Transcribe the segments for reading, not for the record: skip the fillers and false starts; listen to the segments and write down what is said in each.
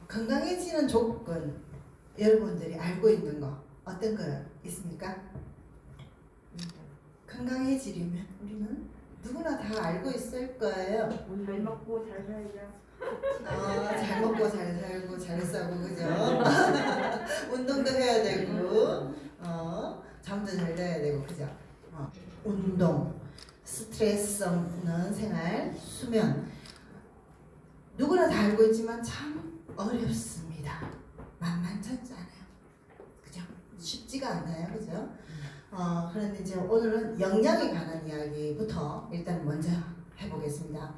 건강해지는 조건 여러분들이 알고 있는 거 어떤 거 있습니까? 건강해지려면 우리는 누구나 다 알고 있을 거예요. 잘 먹고 잘 살자. 잘 먹고 잘 살고 잘 싸고 그죠? 운동도 해야 되고 잠도 잘 자야 되고 그죠? 운동, 스트레스 없는 생활, 수면 누구나 다 알고 있지만 참 어렵습니다. 만만찮지 않아요. 그죠? 쉽지가 않아요. 그죠? 그런데 이제 오늘은 영양에 관한 이야기부터 일단 먼저 해보겠습니다.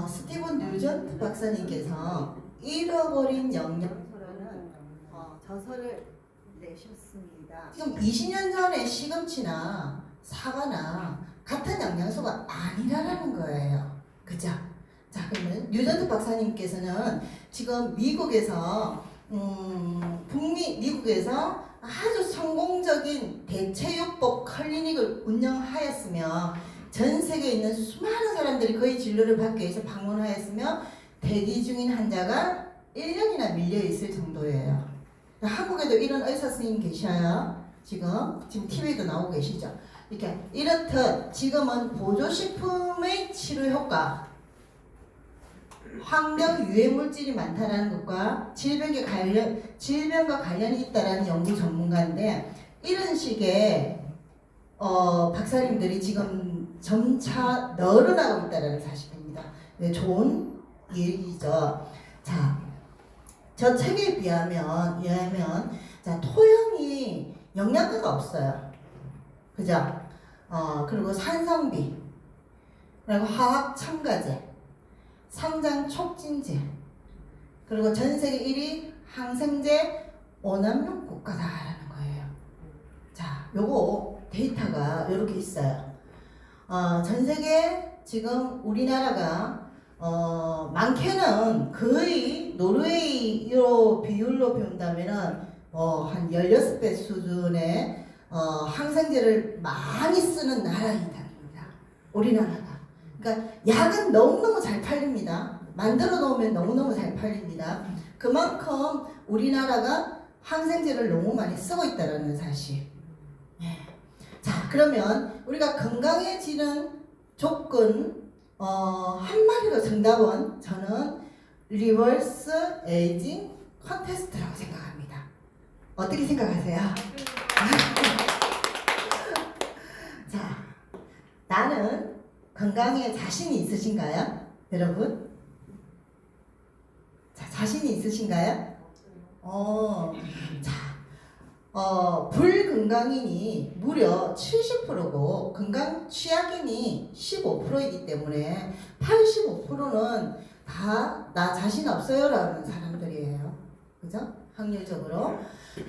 스티븐 뉴전트 박사님께서 잃어버린 영양소라는 저서를 내셨습니다. 지금 20년 전에 시금치나 사과나 같은 영양소가 아니라는 거예요. 그죠? 자, 그러면 뉴전트 박사님께서는 지금 미국에서 미국에서 아주 성공적인 대체요법 클리닉을 운영하였으며 전 세계에 있는 수많은 사람들이 그의 진료를 받기 위해서 방문하였으며 대기 중인 환자가 1년이나 밀려 있을 정도예요. 한국에도 이런 의사 선생님 계셔요. 지금 TV에도 나오고 계시죠. 이렇듯 지금은 보조식품의 치료 효과, 환경 유해 물질이 많다라는 것과 질병과 관련이 있다라는 연구 전문가인데 이런 식의 박사님들이 지금 점차 늘어나고 있다는 사실입니다. 네, 좋은 얘기죠. 자, 저 책에 비하면 자, 토양이 영양가가 없어요. 그죠? 그리고 산성비, 그리고 화학 첨가제, 성장 촉진제, 그리고 전 세계 1위 항생제 오남용 국가다라는 거예요. 자, 요거 데이터가 이렇게 있어요. 전 세계 지금 우리나라가 많게는 거의 노르웨이로 비율로 배운다면은 한 16배 수준의 항생제를 많이 쓰는 나라입니다. 우리나라가. 그러니까 약은 너무너무 잘 팔립니다. 만들어 놓으면 너무너무 잘 팔립니다. 그만큼 우리나라가 항생제를 너무 많이 쓰고 있다는 사실. 자, 그러면 우리가 건강해지는 조건 한마디로 정답은 저는 리버스 에이징 컨테스트라고 생각합니다. 어떻게 생각하세요? 자, 나는 건강에 자신이 있으신가요? 여러분? 자, 자신이 있으신가요? 자, 불건강인이 무려 70%고 건강 취약인이 15%이기 때문에 85%는 다 나 자신 없어요 라는 사람들이에요. 그죠? 확률적으로.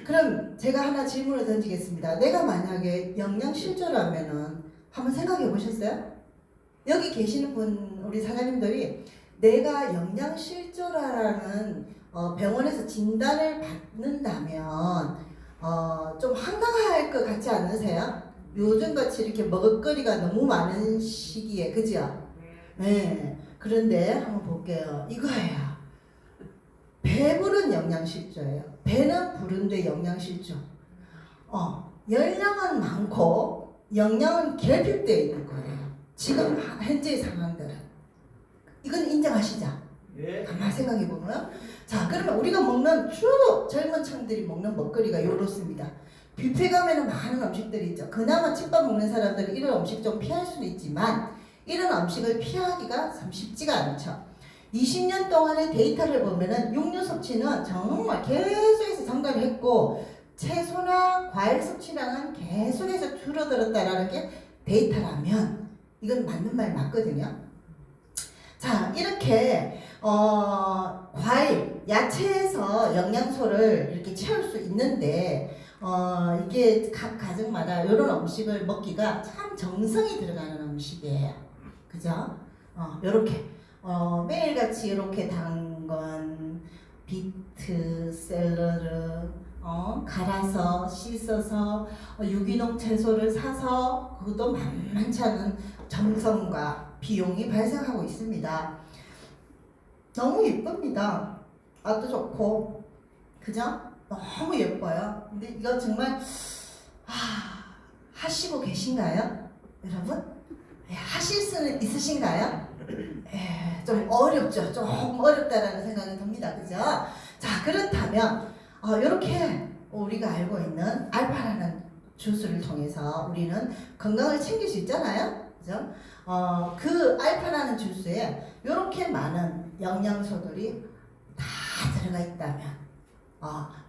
그럼 제가 하나 질문을 던지겠습니다. 내가 만약에 영양실조라면은 한번 생각해 보셨어요? 여기 계시는 분, 우리 사장님들이 내가 영양실조라는 병원에서 진단을 받는다면 좀 황당할 것 같지 않으세요? 요즘같이 이렇게 먹을거리가 너무 많은 시기에, 그죠? 네. 그런데 한번 볼게요. 이거예요. 배부른 영양실조예요. 배는 부른데 영양실조. 열량은 많고 영양은 결핍되어 있는 거예요. 지금 현재의 상황들은. 이건 인정하시죠? 예. 가만 생각해 보면. 자, 그러면 우리가 먹는 주로 젊은 층들이 먹는 먹거리가 이렇습니다. 뷔페 가면은 많은 음식들이 있죠. 그나마 집밥 먹는 사람들은 이런 음식 좀 피할 수는 있지만 이런 음식을 피하기가 참 쉽지가 않죠. 20년 동안의 데이터를 보면은 육류 섭취는 정말 계속해서 증가를 했고 채소나 과일 섭취량은 계속해서 줄어들었다라는 게 데이터라면 이건 맞는 말 맞거든요. 자, 이렇게 과일, 야채에서 영양소를 이렇게 채울 수 있는데 이게 각 가정마다 이런 음식을 먹기가 참 정성이 들어가는 음식이에요. 그죠? 요렇게 매일같이 이렇게 당근, 비트, 샐러드 갈아서 씻어서 유기농 채소를 사서 그것도 만만치 않은 정성과 비용이 발생하고 있습니다. 너무 예쁩니다. 맛도 좋고, 그죠? 너무 예뻐요. 근데 이거 정말 하시고 계신가요? 여러분? 예, 하실 수는 있으신가요? 예, 좀 어렵죠. 좀 어렵다라는 생각이 듭니다. 그죠? 자, 그렇다면 이렇게 우리가 알고 있는 알파라는 주스를 통해서 우리는 건강을 챙길 수 있잖아요. 그죠? 그 알파라는 주스에 이렇게 많은 영양소들이 다 들어가 있다면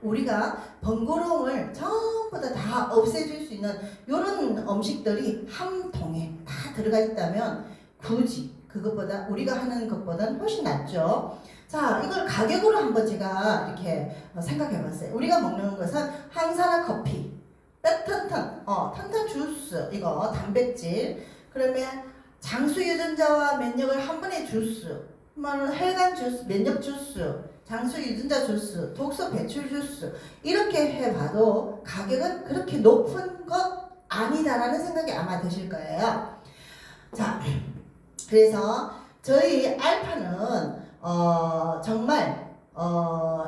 우리가 번거로움을 전부 다 없애줄 수 있는 이런 음식들이 한 통에 다 들어가 있다면 굳이 그것보다 우리가 하는 것보다는 훨씬 낫죠. 자, 이걸 가격으로 한번 제가 이렇게 생각해 봤어요. 우리가 먹는 것은 항산화 커피, 탄탄 주스, 이거 단백질, 그러면 장수 유전자와 면역을 한 번에 주스, 혈관 주스, 면역 주스, 장수 유전자 주스, 독소 배출 주스, 이렇게 해봐도 가격은 그렇게 높은 것 아니다라는 생각이 아마 드실 거예요. 자, 그래서 저희 알파는 정말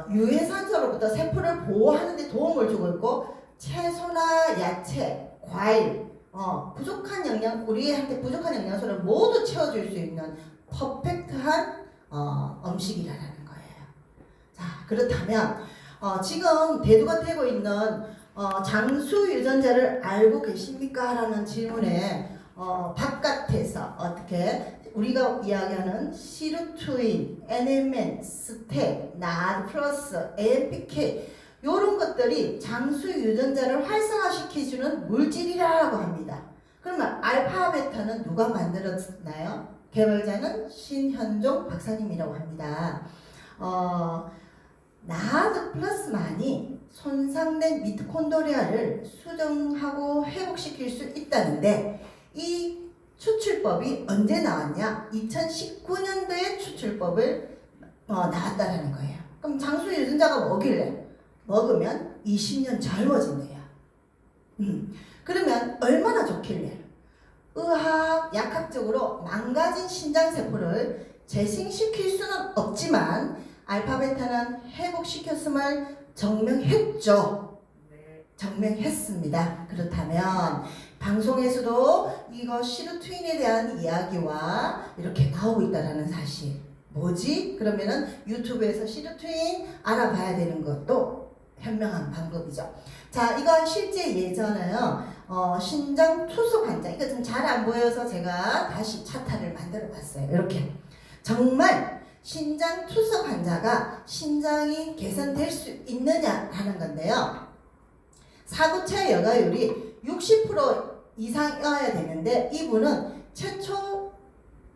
유해산소로부터 세포를 보호하는 데 도움을 주고 있고, 채소나 야채, 과일, 부족한 영양, 우리한테 부족한 영양소를 모두 채워줄 수 있는 퍼펙트한 음식이라는 거예요. 자, 그렇다면 지금 대두가 되고 있는 장수 유전자를 알고 계십니까? 라는 질문에 바깥에서 어떻게 우리가 이야기하는 시루트인, NMN, 스텍, 나드 플러스, AMPK 이런 것들이 장수 유전자를 활성화시켜주는 물질이라고 합니다. 그러면 알파 베타는 누가 만들었나요? 개발자는 신현종 박사님이라고 합니다. 나드 플러스만이 손상된 미토콘드리아를 수정하고 회복시킬 수 있다는데, 이 추출법이 언제 나왔냐? 2019년도에 추출법을 나왔다라는 거예요. 그럼 장수 유전자가 뭐길래? 먹으면 20년 젊어진대요. 그러면 얼마나 좋길래? 약학적으로 망가진 신장세포를 재생시킬 수는 없지만 알파베타는 회복시켰음을 증명했죠. 증명했습니다. 그렇다면 방송에서도 이거 시루트윈에 대한 이야기와 이렇게 나오고 있다는 사실, 뭐지? 그러면은 유튜브에서 시루트윈 알아봐야 되는 것도 현명한 방법이죠. 자, 이건 실제 예전에요. 신장 투석 환자, 이거 좀 잘 안 보여서 제가 다시 차트를 만들어 봤어요. 이렇게 정말 신장 투석 환자가 신장이 개선될 수 있느냐 하는 건데요. 사구체 여가율이 60% 이상이어야 되는데, 이분은 최초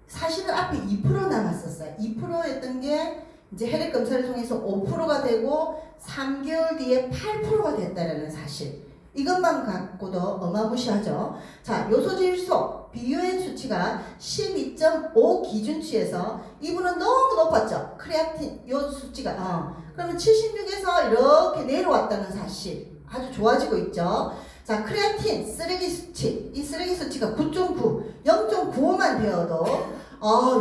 사실은 앞에 2% 남았었어요. 2%였던 게 이제 혈액 검사를 통해서 5%가 되고 3개월 뒤에 8%가 됐다는 사실. 이것만 갖고도 어마무시하죠. 자, 요소질소 BUN 수치가 12.5 기준치에서 이분은 너무 높았죠. 크레아틴 요 수치가 그러면 76에서 이렇게 내려왔다는 사실. 아주 좋아지고 있죠. 자, 크레아틴 쓰레기 수치, 이 쓰레기 수치가 9.9, 0.95만 되어도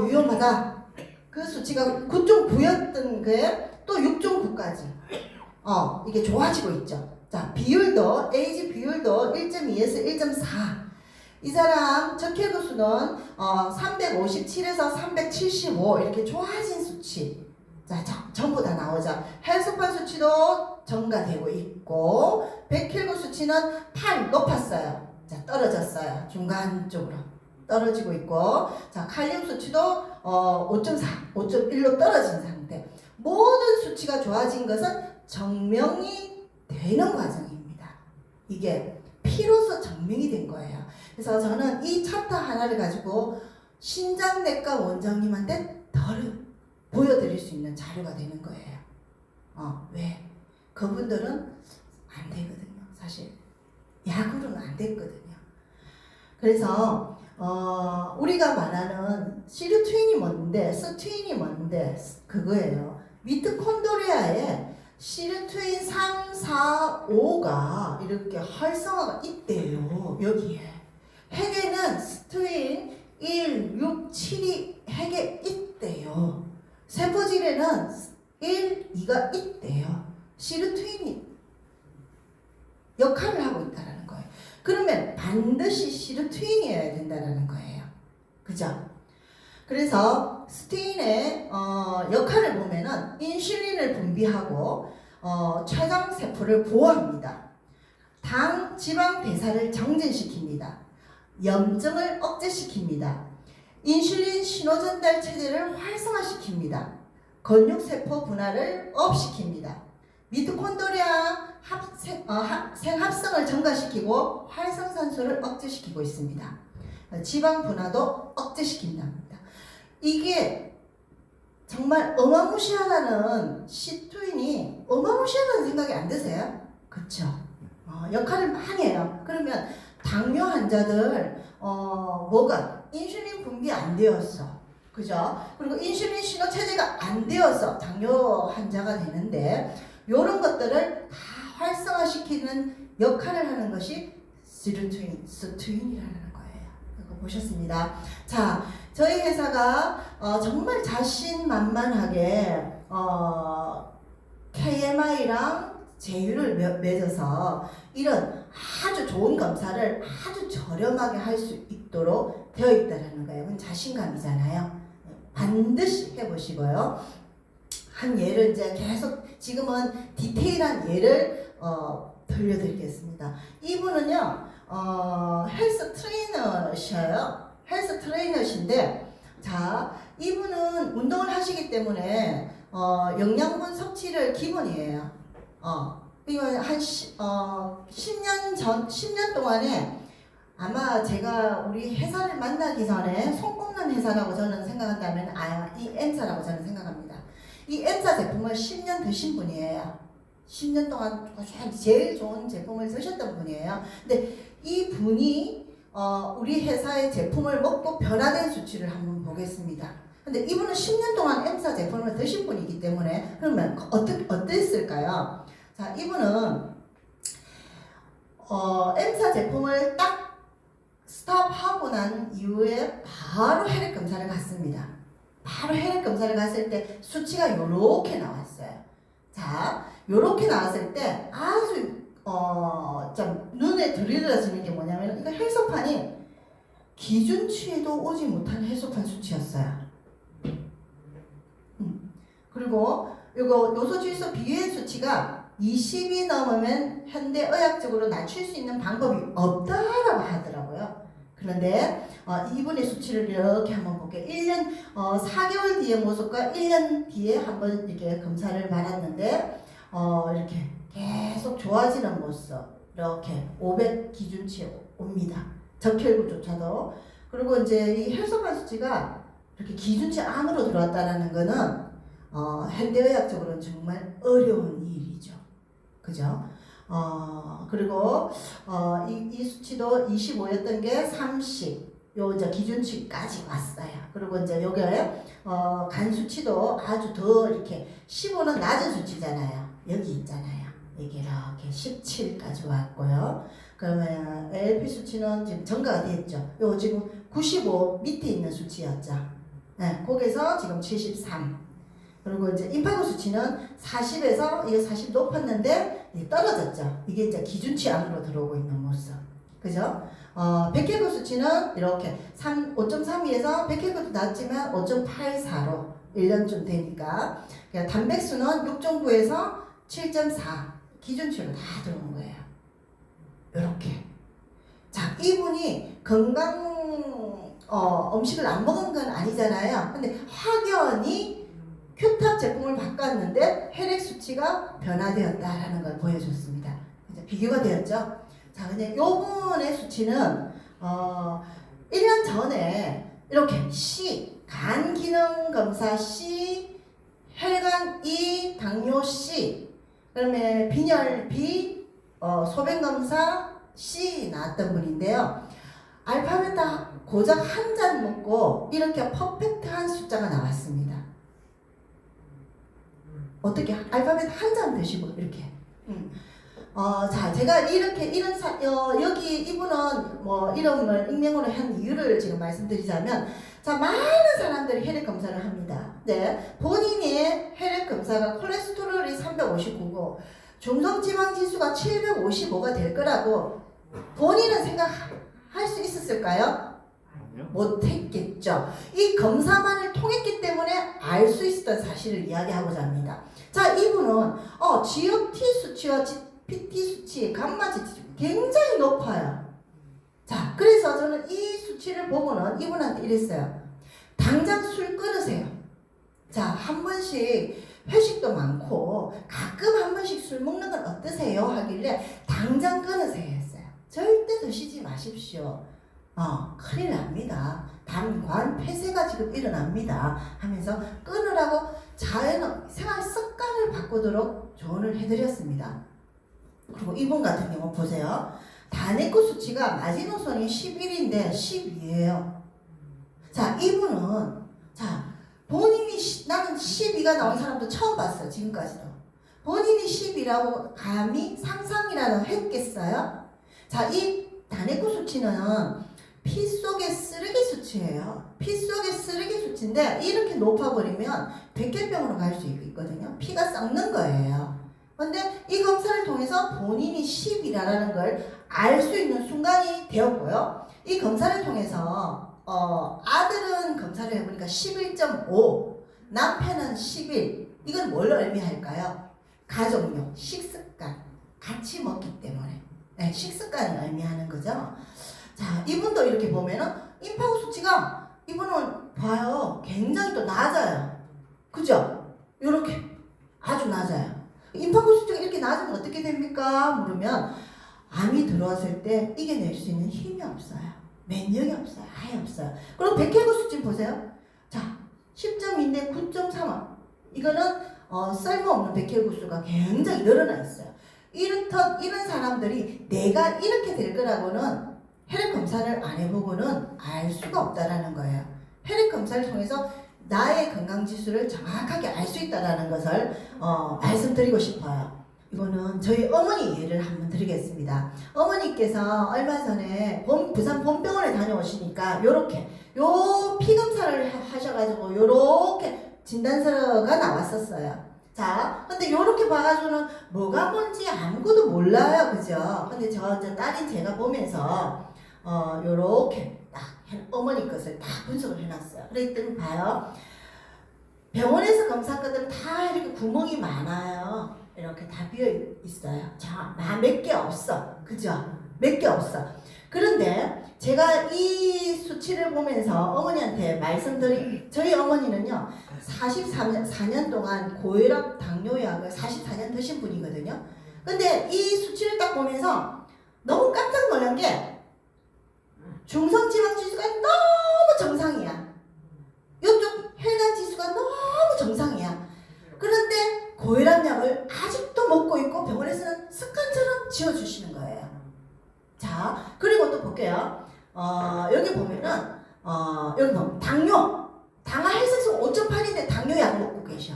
위험하다. 그 수치가 9.9였던 게 또 6.9까지 이게 좋아지고 있죠. 자, 비율도 에이지 비율도 1.2에서 1.4. 이 사람 적혈구수는 357에서 375 이렇게 좋아진 수치. 자, 전부 다 나오죠. 혈소판 수치도 증가되고 있고, 백혈구 수치는 8 높았어요. 자, 떨어졌어요. 중간 쪽으로 떨어지고 있고, 자, 칼륨 수치도 5.4, 5.1로 떨어진 상태. 모든 수치가 좋아진 것은 증명이 되는 과정입니다. 이게 피로서 증명이 된 거예요. 그래서 저는 이 차트 하나를 가지고 신장내과 원장님한테 보여드릴 수 있는 자료가 되는 거예요. 왜? 그분들은 안 되거든요. 사실 약으로는 안 됐거든요. 그래서 우리가 말하는 시루트윈이 뭔데, 스트윈이 뭔데, 그거예요. 미토콘드리아에 시루트윈 3, 4, 5가 이렇게 활성화가 있대요. 여기에 핵에는 스트윈 1, 6, 7이 핵에 있대요. 세포질에는 1, 2가 있대요. 시르트윈이 역할을 하고 있다는 거예요. 그러면 반드시 시르트윈이어야 된다는 거예요. 그죠? 그래서 스테인의 역할을 보면은 인슐린을 분비하고 췌장세포를 보호합니다. 당, 지방 대사를 정진시킵니다. 염증을 억제시킵니다. 인슐린 신호전달 체제를 활성화시킵니다. 근육세포 분할을 업시킵니다. 미토콘드리아 생합성을 증가시키고 활성산소를 억제시키고 있습니다. 지방 분화도 억제시킨답니다. 이게 정말 어마무시하다는 시트윈이 어마무시하다는 생각이 안 드세요? 그쵸? 역할을 많이 해요. 그러면 당뇨 환자들 뭐가 인슐린 분비 안 되었어. 그죠? 그리고 인슐린 신호 체제가 안 되어서 당뇨 환자가 되는데 이런 것들을 다 활성화시키는 역할을 하는 것이 스트윈이라는 거예요. 이거 보셨습니다. 자, 저희 회사가 정말 자신만만하게 KMI랑 제휴를 맺어서 이런 아주 좋은 검사를 아주 저렴하게 할 수 있도록 되어 있다는 거예요. 그건 자신감이잖아요. 반드시 해보시고요. 한 예를 이제 계속 지금은 디테일한 예를 들려드리겠습니다. 이분은요 헬스 트레이너셔요. 헬스 트레이너신데 자 이분은 운동을 하시기 때문에 영양분 섭취를 기본이에요. 이건 한 10년 동안에 아마 제가 우리 회사를 만나기 전에 손꼽는 회사라고 저는 생각한다면 이 M사라고 저는 생각합니다. 이 M사 제품을 10년 드신 분이에요. 10년 동안 제일 좋은 제품을 쓰셨던 분이에요. 근데 이 분이 우리 회사의 제품을 먹고 변화된 수치를 한번 보겠습니다. 근데 이분은 10년 동안 M사 제품을 드신 분이기 때문에 그러면 어땠을까요? 자, 이분은 M사 제품을 딱 스탑하고 난 이후에 바로 혈액 검사를 갔습니다. 바로 혈액 검사를 갔을 때 수치가 요렇게 나왔어요. 자, 요렇게 나왔을 때 아주 좀 눈에 들이려지는 게 뭐냐면 이거 혈소판이 기준치에도 오지 못한 혈소판 수치였어요. 그리고 요거 요소질소 비율 수치가 20이 넘으면 현대의학적으로 낮출 수 있는 방법이 없다라고 하더라고요. 그런데 이분의 수치를 이렇게 한번 볼게요. 1년 4개월 뒤의 모습과 1년 뒤에 한번 이렇게 검사를 받았는데 이렇게 계속 좋아지는 모습 이렇게 500 기준치에 옵니다. 적혈구조차도. 그리고 이제 이 혈소판 수치가 이렇게 기준치 안으로 들어왔다는 거는 현대의학적으로는 정말 어려운 일이죠. 그죠? 그리고 이 수치도 25였던 게 30, 요 이제 기준치까지 왔어요. 그리고 이제 요게 간 수치도 아주 더 이렇게 15는 낮은 수치잖아요. 여기 있잖아요. 여기 이렇게 17까지 왔고요. 그러면 LP 수치는 지금 증가가 됐죠. 요 지금 95 밑에 있는 수치였죠. 네, 거기서 지금 73. 그리고 이제 임파도 수치는 40에서 이게 40 높았는데 떨어졌죠. 이게 이제 기준치 안으로 들어오고 있는 모습. 그죠? 백혈구 수치는 이렇게 5.32에서 백혈구도 낮지만 5.84로 1년쯤 되니까 그러니까 단백수는 6.9에서 7.4 기준치로 다 들어온 거예요. 이렇게. 자, 이분이 건강 음식을 안 먹은 건 아니잖아요. 근데 확연히 큐탑 제품을 바꿨는데 혈액 수치가 변화되었다라는 걸 보여줬습니다. 이제 비교가 되었죠. 자, 근데 요분의 수치는 1년 전에 이렇게 C, 간 기능 검사 C, 혈관 E, 당뇨 C, 그다음에 빈혈 B, 소변 검사 C 나왔던 분인데요. 알파베타 고작 한 잔 먹고 이렇게 퍼펙트한 숫자가 나왔습니다. 어떻게 알파벳 한 잔 드시고 이렇게. 자, 제가 이렇게 여기 이분은 뭐 이름을 익명으로 한 이유를 지금 말씀드리자면, 자, 많은 사람들이 혈액 검사를 합니다. 네, 본인의 혈액 검사 검사가 콜레스테롤이 359고 중성지방지수가 755가 될 거라고 본인은 생각할 수 있었을까요? 못했겠죠. 이 검사만을 통했기 때문에 알 수 있었던 사실을 이야기하고자 합니다. 자, 이분은 GFT 수치와 PT 수치, 감마 GT 굉장히 높아요. 자, 그래서 저는 이 수치를 보고는 이분한테 이랬어요. 당장 술 끊으세요. 자, 한 번씩 회식도 많고 가끔 한 번씩 술 먹는 건 어떠세요? 하길래 당장 끊으세요 했어요. 절대 드시지 마십시오. 큰일 납니다. 담관 폐쇄가 지금 일어납니다. 하면서 끊으라고 생활 습관을 바꾸도록 조언을 해드렸습니다. 그리고 이분 같은 경우 보세요. 단액구 수치가 마지노선이 11인데 12예요. 자, 이분은 본인이 나는 12가 나온 사람도 처음 봤어요. 지금까지도. 본인이 10이라고 감히 상상이라도 했겠어요? 자, 이 단액구 수치는 피 속의 쓰레기 수치예요. 피 속의 쓰레기 수치인데 이렇게 높아버리면 백혈병으로 갈 수 있거든요. 피가 썩는 거예요. 근데 이 검사를 통해서 본인이 10이라는 걸 알 수 있는 순간이 되었고요. 이 검사를 통해서 아들은 검사를 해보니까 11.5, 남편은 11. 이건 뭘 의미할까요? 가족력, 식습관, 같이 먹기 때문에. 네, 식습관을 의미하는 거죠. 자, 이분도 이렇게 보면은 임파고 수치가 이분은 봐요. 굉장히 또 낮아요. 그죠? 요렇게 아주 낮아요. 임파고 수치가 이렇게 낮으면 어떻게 됩니까? 물으면 암이 들어왔을 때 이겨낼 수 있는 힘이 없어요. 면역이 없어요. 아예 없어요. 그리고 백혈구 수치 보세요. 자, 10.2인데 9.3. 이거는 쓸모없는 백혈구수가 굉장히 늘어나 있어요. 이런 사람들이 내가 이렇게 될 거라고는 혈액 검사를 안 해보고는 알 수가 없다라는 거예요. 혈액 검사를 통해서 나의 건강 지수를 정확하게 알 수 있다라는 것을 말씀드리고 싶어요. 이거는 저희 어머니 예를 한번 드리겠습니다. 어머니께서 얼마 전에 부산 본병원에 다녀오시니까 요렇게 요 피검사를 하셔가지고 요렇게 진단서가 나왔었어요. 자, 근데 요렇게 봐가지고는 뭐가 뭔지 아무것도 몰라요. 그죠? 근데 저 딸인 제가 보면서 요렇게 딱 어머니 것을 다 분석을 해놨어요. 그랬더니 봐요. 병원에서 검사거든 다 이렇게 구멍이 많아요. 이렇게 다 비어 있어요. 자, 몇 개 없어. 그죠? 몇 개 없어. 그런데 제가 이 수치를 보면서 어머니한테 말씀드린, 저희 어머니는요, 44년 동안 고혈압, 당뇨약을 44년 드신 분이거든요. 근데 이 수치를 딱 보면서 너무 깜짝 놀란 게 중성지방지수가 너무 정상이야. 이쪽 혈관지수가 너무 정상이야. 그런데 고혈압약을 아직도 먹고 있고 병원에서는 습관처럼 지어주시는 거예요. 자, 그리고 또 볼게요. 여기 보면은 여기 보면 당화 혈색소 5.8인데 당뇨약 먹고 계셔.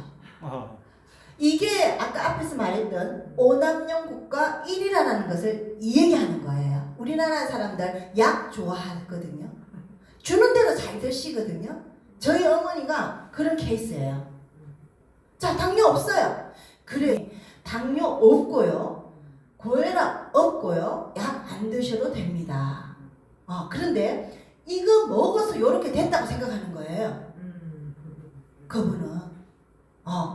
이게 아까 앞에서 말했던 오남용 국가 1위라는 것을 이야기하는 거예요. 우리나라 사람들 약 좋아하거든요. 주는 대로 잘 드시거든요. 저희 어머니가 그런 케이스예요. 자, 당뇨 없어요. 그래, 당뇨 없고요. 고혈압 없고요. 약 안 드셔도 됩니다. 그런데 이거 먹어서 이렇게 됐다고 생각하는 거예요. 그분은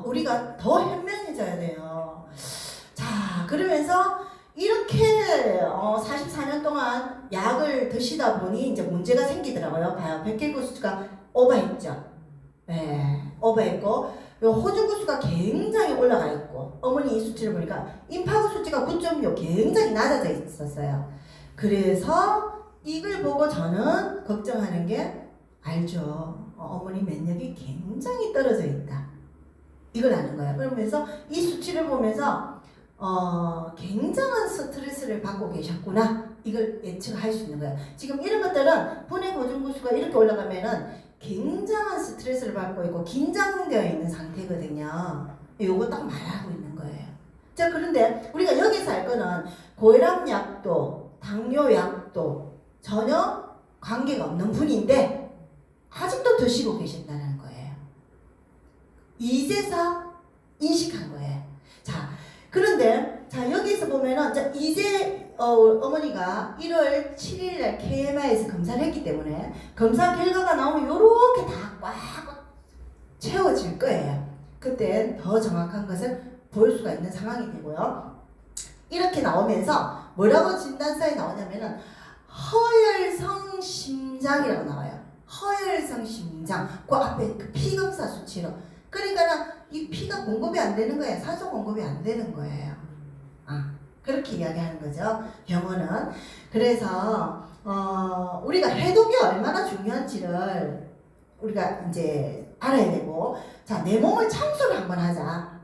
우리가 더 현명해져야 돼요. 자, 그러면서 이렇게 44년 동안 약을 드시다 보니 이제 문제가 생기더라고요. 봐요. 백혈구 수치가 오버했죠. 네, 오버했고 호중구 수가 굉장히 올라가 있고 어머니 이 수치를 보니까 임파구 수치가 9.6 굉장히 낮아져 있었어요. 그래서 이걸 보고 저는 걱정하는 게 알죠. 어머니 면역이 굉장히 떨어져 있다. 이걸 아는 거예요. 그러면서 이 수치를 보면서 굉장한 스트레스를 받고 계셨구나. 이걸 예측할 수 있는 거예요. 지금 이런 것들은 분해 고중구수가 이렇게 올라가면은 굉장한 스트레스를 받고 있고 긴장되어 있는 상태거든요. 요거 딱 말하고 있는 거예요. 자, 그런데 우리가 여기서 알 거는 고혈압약도 당뇨약도 전혀 관계가 없는 분인데 아직도 드시고 계신다는 거예요. 이제서 인식한 거예요. 자, 그런데 자 여기서 보면은 자, 이제 어머니가 1월 7일 날 KMI에서 검사를 했기 때문에 검사 결과가 나오면 요렇게 다 꽉 채워질 거예요. 그때 더 정확한 것을 볼 수가 있는 상황이 되고요. 이렇게 나오면서 뭐라고 진단서에 나오냐면은 허혈성 심장이라고 나와요. 허혈성 심장. 그 앞에 그 피검사 수치로. 그러니까 이 피가 공급이 안 되는 거예요. 산소 공급이 안 되는 거예요. 그렇게 이야기하는 거죠. 병원은. 그래서 우리가 해독이 얼마나 중요한지를 우리가 이제 알아야 되고, 자, 내 몸을 청소를 한번 하자.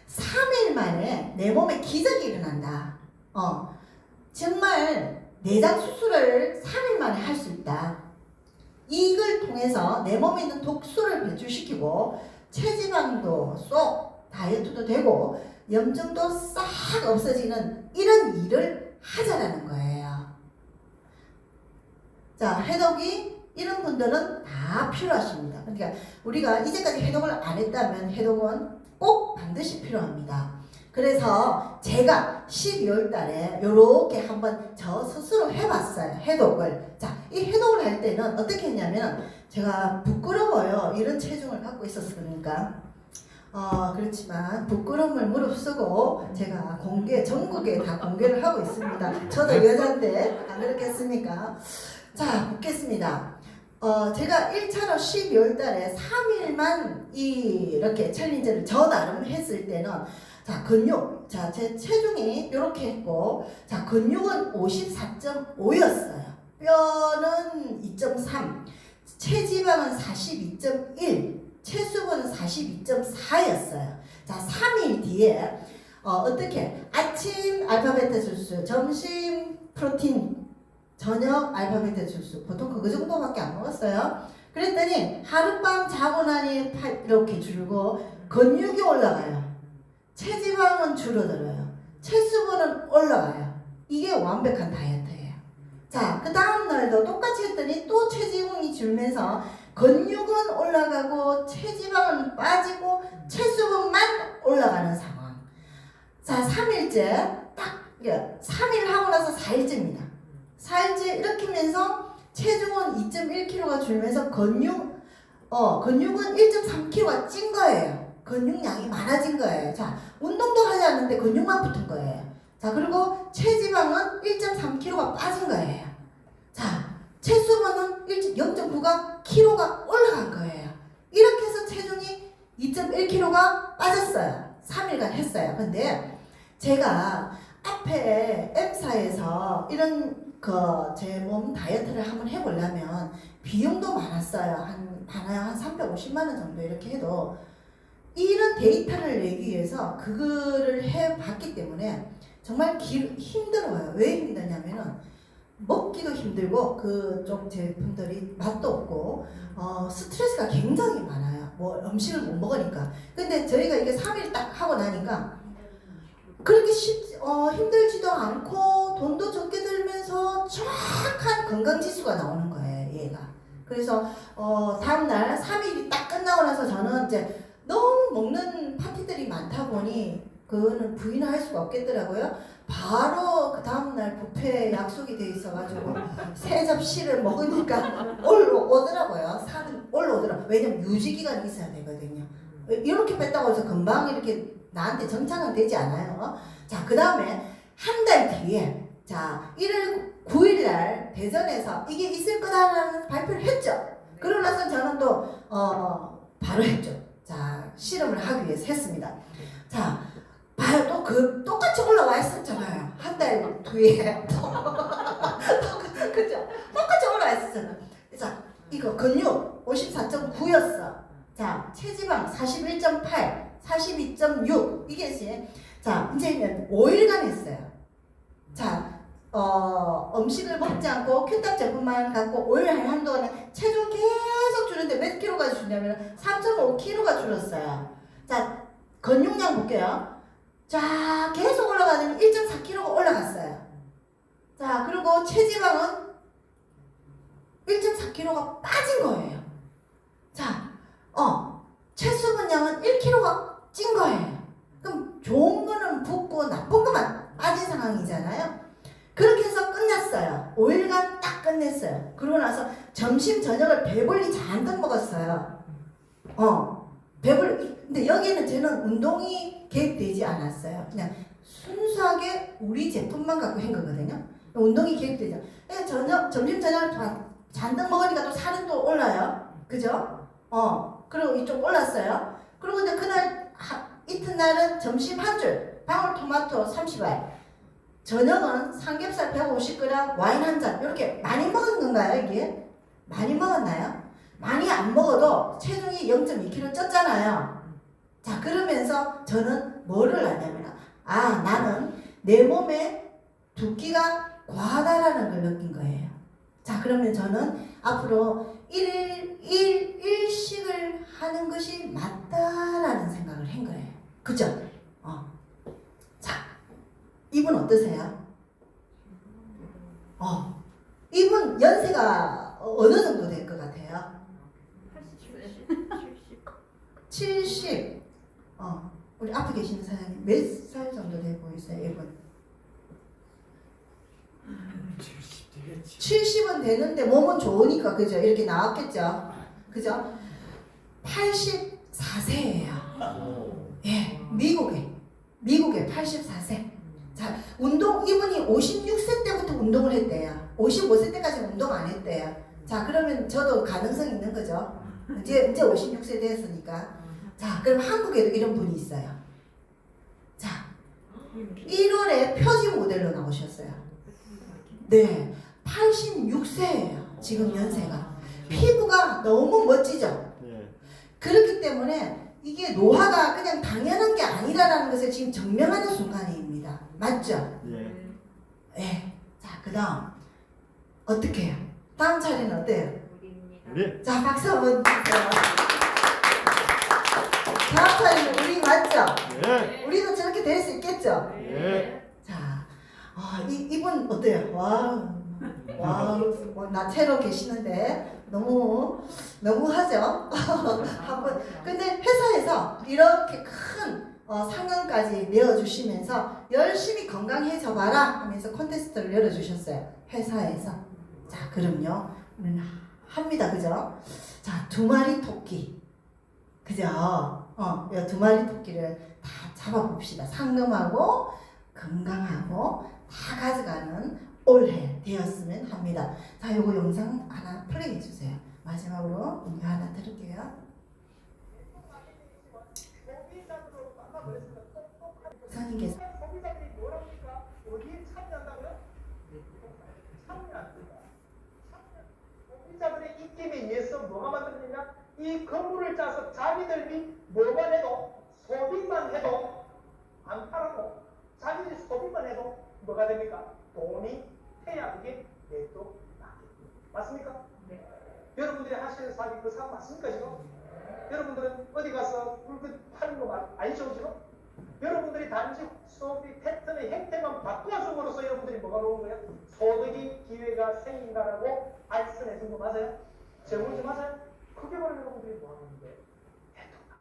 3일 만에 내 몸에 기적이 일어난다. 정말 내장 수술을 3일 만에 할 수 있다. 이걸 통해서 내 몸에 있는 독소를 배출시키고 체지방도 쏙 다이어트도 되고 염증도 싹 없어지는 이런 일을 하자라는 거예요. 자, 해독이 이런 분들은 다 필요하십니다. 그러니까 우리가 이제까지 해독을 안 했다면 해독은 꼭 반드시 필요합니다. 그래서 제가 12월 달에 요렇게 한번 저 스스로 해봤어요. 해독을. 자, 이 해독을 할 때는 어떻게 했냐면 제가 부끄러워요. 이런 체중을 갖고 있었어. 그러니까 그렇지만 부끄러움을 무릅쓰고 제가 전국에 다 공개를 하고 있습니다. 저도 여잔데 안 그렇겠습니까? 자, 묻겠습니다. 제가 1차로 12월 달에 3일만 이렇게 챌린저를 저 나름 했을 때는 자, 근육. 자, 제 체중이 이렇게 했고, 자, 근육은 54.5였어요. 뼈는 2.3, 체지방은 42.1, 체수분은 42.4였어요. 자, 3일 뒤에, 어떻게? 아침 알파베타 주스, 점심 프로틴, 저녁 알파베타 주스. 보통 그 정도밖에 안 먹었어요. 그랬더니 하룻밤 자고 나니 이렇게 줄고, 근육이 올라가요. 체지방은 줄어들어요. 체수분은 올라가요. 이게 완벽한 다이어트예요. 자, 그 다음 날도 똑같이 했더니 또 체지방이 줄면서 근육은 올라가고 체지방은 빠지고 체수분만 올라가는 상황. 자, 3일째 딱 3일 하고 나서 4일째입니다. 4일째 이렇게 하면서 체중은 2.1kg가 줄면서 근육은 1.3kg가 찐 거예요. 근육량이 많아진 거예요. 자, 운동도 하지 않는데 근육만 붙은 거예요. 자, 그리고 체지방은 1.3kg가 빠진 거예요. 자, 체수분은 0.9가 kg가 올라간 거예요. 이렇게 해서 체중이 2.1kg가 빠졌어요. 3일간 했어요. 근데 제가 앞에 M사에서 이런 제 몸 다이어트를 한번 해보려면 비용도 많았어요. 한 350만 원 정도 이렇게 해도 이런 데이터를 내기 위해서 그거를 해봤기 때문에 정말 힘들어요. 왜 힘드냐면은 먹기도 힘들고 그쪽 제품들이 맛도 없고 스트레스가 굉장히 많아요. 뭐 음식을 못 먹으니까. 근데 저희가 이게 3일 딱 하고 나니까 그렇게 힘들지도 않고 돈도 적게 들면서 정확한 건강지수가 나오는 거예요. 얘가. 그래서 다음날 3일이 딱 끝나고 나서 저는 이제 너무 먹는 파티들이 많다 보니 그거는 부인을 할 수가 없겠더라고요. 바로 그 다음날 뷔페 약속이 돼 있어가지고 3접시를 먹으니까 올라오더라고요. 살은 올라오더라고요. 왜냐면 유지기간이 있어야 되거든요. 이렇게 뺐다고 해서 금방 이렇게 나한테 정착은 되지 않아요. 자, 그 다음에 한 달 뒤에 자 1월 9일날 대전에서 이게 있을 거다라는 발표를 했죠. 그러고 나서 저는 또 바로 했죠. 자, 실험을 하기 위해서 했습니다. 자, 봐요. 또 똑같이 올라와 있었잖아요. 한 달 뒤에. 그죠? 똑같이 올라와 있었잖아요. 자, 이거 근육 54.9였어. 자, 체지방 41.8, 42.6. 이게 이제, 자, 이제 5일간 했어요. 자, 음식을 먹지 않고 큐탑 제품만 갖고 5일 하는 동안에 체중 계속 줄는데 몇 킬로가 줄냐면 3.5kg가 줄었어요. 자, 근육량 볼게요. 자, 계속 올라가더니 1.4kg가 올라갔어요. 자, 그리고 체지방은 1.4kg가 빠진 거예요. 자, 체수분량은 1kg가 찐 거예요. 점심 저녁을 배불리 잔뜩 먹었어요. 배불리. 근데 여기는 저는 운동이 계획되지 않았어요. 그냥 순수하게 우리 제품만 갖고 한 거거든요. 운동이 계획되죠. 점심 저녁 잔뜩 먹으니까 또 살은 또 올라요. 그죠? 그리고 이쪽 올랐어요. 그리고 이제 그날 이튿날은 점심 한 줄, 방울토마토 30알, 저녁은 삼겹살 150g, 와인 한 잔. 이렇게 많이 먹은 건가요, 이게? 많이 먹었나요? 많이 안 먹어도 체중이 0.2kg 쪘잖아요. 자, 그러면서 저는 뭐를 알냐면, 나는 내 몸에 붓기가 과하다라는 걸 느낀 거예요. 자, 그러면 저는 앞으로 일식을 하는 것이 맞다라는 생각을 한 거예요. 그죠? 자, 이분 어떠세요? 이분 연세가 어느 정도 될 것 같아요? 70. 우리 앞에 계시는 사장님 몇 살 정도 돼 보이세요, 이분? 70은 되는데 몸은 좋으니까, 그죠? 이렇게 나왔겠죠? 그죠? 84세예요. 예, 미국에 84세. 자, 이분이 56세 때부터 운동을 했대요. 55세 때까지 운동 안 했대요. 자, 그러면 저도 가능성 있는 거죠? 이제 56세 됐으니까. 자, 그럼 한국에도 이런 분이 있어요. 자, 1월에 표지 모델로 나오셨어요. 네, 86세예요. 지금 연세가. 피부가 너무 멋지죠? 그렇기 때문에 이게 노화가 그냥 당연한 게 아니라는 것을 지금 증명하는 순간입니다. 맞죠? 네. 자, 그 다음 어떻게 해요? 다음 차례는 어때요? 우리 자, 박수 한번 주세요. 다음 차례는 우리 맞죠? 네. 우리도 저렇게 될 수 있겠죠? 네. 자, 이분 어때요? 나체로 계시는데 너무 하죠? 한번. 근데 회사에서 이렇게 큰 상금까지 내어주시면서 열심히 건강해져 봐라 하면서 콘테스트를 열어주셨어요. 회사에서. 자, 그럼요. 우리는 합니다. 그죠? 자, 2마리 토끼. 그죠? 이 2마리 토끼를 다 잡아봅시다. 상금하고 건강하고 다 가져가는 올해 되었으면 합니다. 자, 요거 영상 하나 플레이 해주세요. 마지막으로 음료 하나 들을게요. 선생님께서 소비자들이 뭐랍니까? 어디에 참여한다고요? 참여합니다. 소비자들의 입김에 의해서 뭐가 만들어지냐? 이 건물을 짜서 자기들이 뭐만 해도 소비만 해도 안 팔아도 자기들이 소비만 해도 뭐가 됩니까? 돈이 해야 그게 내도 나겠죠. 맞습니까? 네. 여러분들이 하시는 사업이 그 사업 맞습니까 지금? 여러분들은 어디 가서 물건 파는 거 아니죠 지금? 여러분들이 단지 소비 패턴의 형태만 바꿔줌으로써 여러분들이 뭐가 나오는 거예요? 소득이 기회가 생긴다라고 발전해 준 거 맞아요? 제목이 맞아요? 그게 바로 여러분들이 뭐 하는 건데